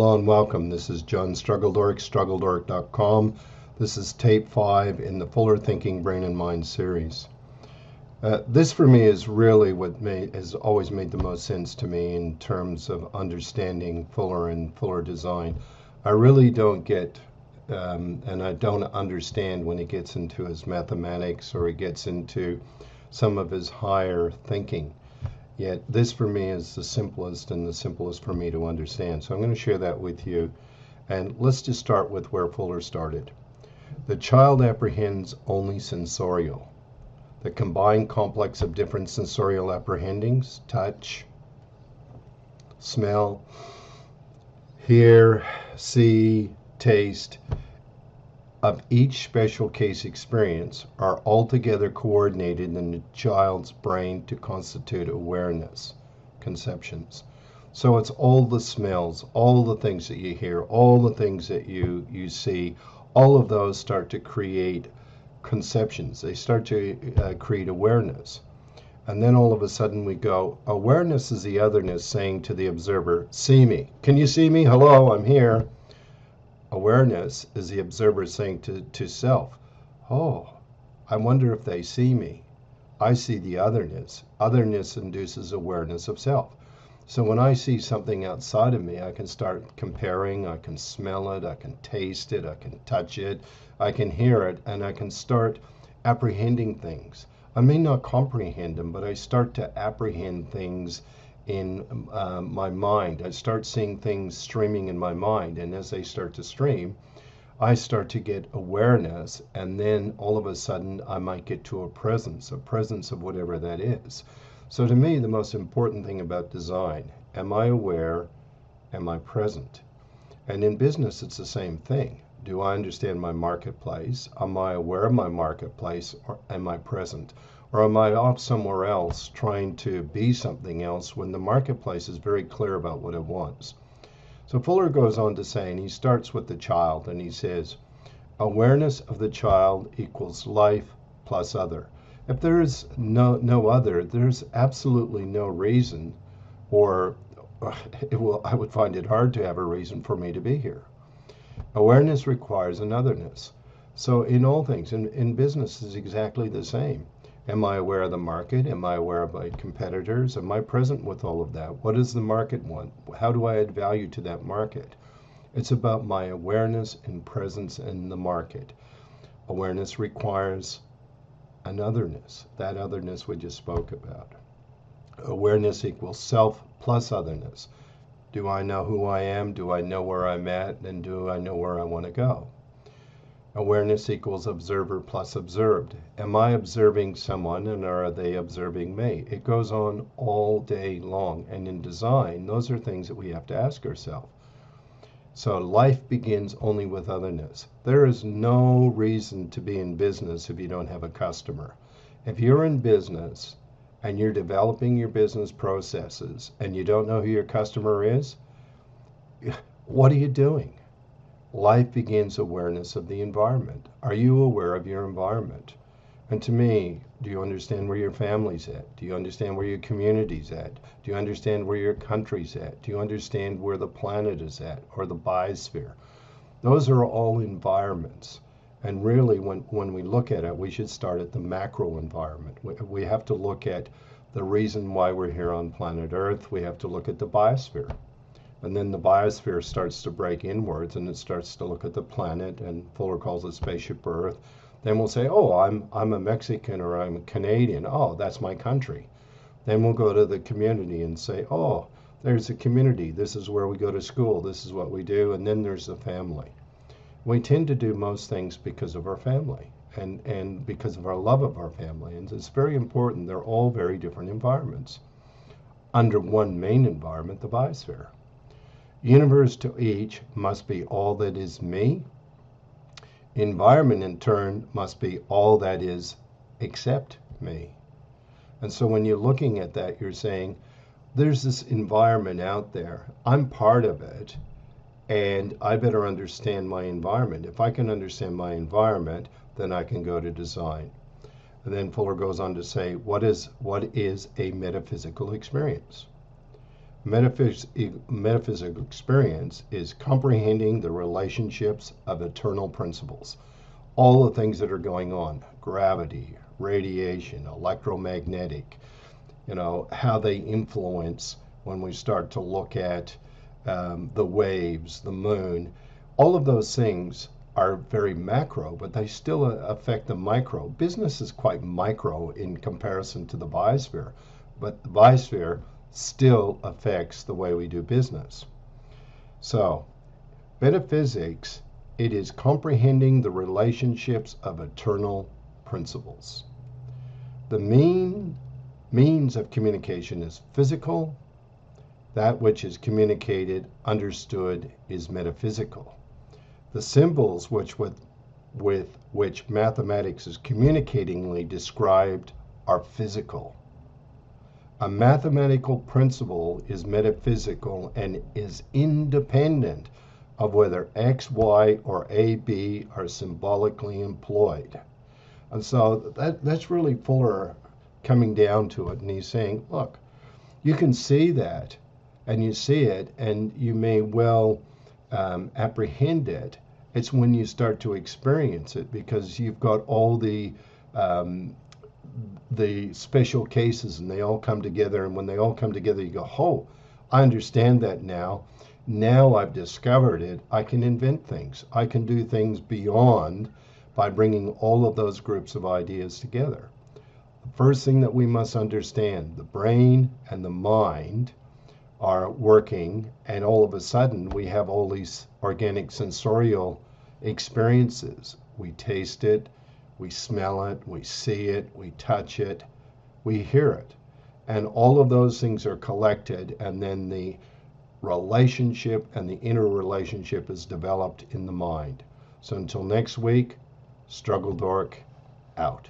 Hello and welcome. This is John Struggledork, struggledork.com. This is tape 5 in the Fuller Thinking Brain and Mind series. This for me is really what has always made the most sense to me in terms of understanding Fuller and Fuller design. I really don't get and I don't understand when he gets into his mathematics or he gets into some of his higher thinking. Yet this for me is the simplest for me to understand. So I'm going to share that with you. And let's just start with where Fuller started. The child apprehends only sensorial. The combined complex of different sensorial apprehendings, touch, smell, hear, see, taste, of each special case experience are altogether coordinated in the child's brain to constitute awareness, conceptions. So it's all the smells, all the things that you hear, all the things that you see, all of those start to create conceptions. They start to create awareness. And then all of a sudden we go, awareness is the otherness saying to the observer, see me. Can you see me? Hello, I'm here. Awareness is the observer saying to self, oh, I wonder if they see me. I see the otherness. Otherness induces awareness of self. So when I see something outside of me, I can start comparing, I can smell it, I can taste it, I can touch it, I can hear it, and I can start apprehending things. I may not comprehend them, but I start to apprehend things in my mind. I start seeing things streaming in my mind, and as they start to stream, I start to get awareness, and then all of a sudden I might get to a presence of whatever that is. So to me, the most important thing about design, am I aware, am I present? And in business, it's the same thing. Do I understand my marketplace? Am I aware of my marketplace, or am I present? Or am I off somewhere else trying to be something else when the marketplace is very clear about what it wants? So Fuller goes on to say, and he starts with the child, and he says, awareness of the child equals life plus other. If there is no other, there's absolutely no reason, or I would find it hard to have a reason for me to be here. Awareness requires an otherness. So in all things, in business is exactly the same. Am I aware of the market? Am I aware of my competitors? Am I present with all of that? What does the market want? How do I add value to that market? It's about my awareness and presence in the market. Awareness requires an otherness, that otherness we just spoke about. Awareness equals self plus otherness. Do I know who I am? Do I know where I'm at? And do I know where I want to go? Awareness equals observer plus observed. Am I observing someone, and are they observing me? It goes on all day long. And in design, those are things that we have to ask ourselves. So life begins only with otherness. There is no reason to be in business if you don't have a customer. If you're in business and you're developing your business processes and you don't know who your customer is, what are you doing? Life begins awareness of the environment. Are you aware of your environment? And to me, do you understand where your family's at? Do you understand where your community's at? Do you understand where your country's at? Do you understand where the planet is at, or the biosphere? Those are all environments. And really, when we look at it, we should start at the macro environment. We have to look at the reason why we're here on planet Earth. We have to look at the biosphere. And then the biosphere starts to break inwards, and it starts to look at the planet, and Fuller calls it spaceship Earth. Then we'll say, oh, I'm a Mexican, or I'm a Canadian. Oh, that's my country. Then we'll go to the community and say, oh, there's a community. This is where we go to school. This is what we do. And then there's the family. We tend to do most things because of our family and because of our love of our family. And it's very important. They're all very different environments under one main environment, the biosphere. Universe to each must be all that is me. Environment in turn must be all that is except me. And so when you're looking at that, you're saying, there's this environment out there. I'm part of it, and I better understand my environment. If I can understand my environment, then I can go to design. And then Fuller goes on to say, what is a metaphysical experience? Metaphysical experience is comprehending the relationships of eternal principles. All the things that are going on, gravity, radiation, electromagnetic, how they influence when we start to look at the waves, the moon. All of those things are very macro, but they still affect the micro. Business is quite micro in comparison to the biosphere, but the biosphere still affects the way we do business. So, metaphysics, it is comprehending the relationships of eternal principles. The means of communication is physical. That which is communicated, understood, is metaphysical. The symbols with which mathematics is communicatingly described are physical. A mathematical principle is metaphysical and is independent of whether X, Y, or A, B are symbolically employed. And so that's really Fuller coming down to it, and he's saying, look, you can see that, and you see it, and you may well apprehend it. It's when you start to experience it, because you've got all the special cases, and they all come together, and when they all come together, you go, oh, I understand that now. Now I've discovered it. I can invent things. I can do things beyond by bringing all of those groups of ideas together. The first thing that we must understand, the brain and the mind are working, and all of a sudden we have all these organic sensorial experiences. We taste it, we smell it, we see it, we touch it, we hear it. And all of those things are collected, and then the relationship and the interrelationship is developed in the mind. So until next week, Struggle Dork out.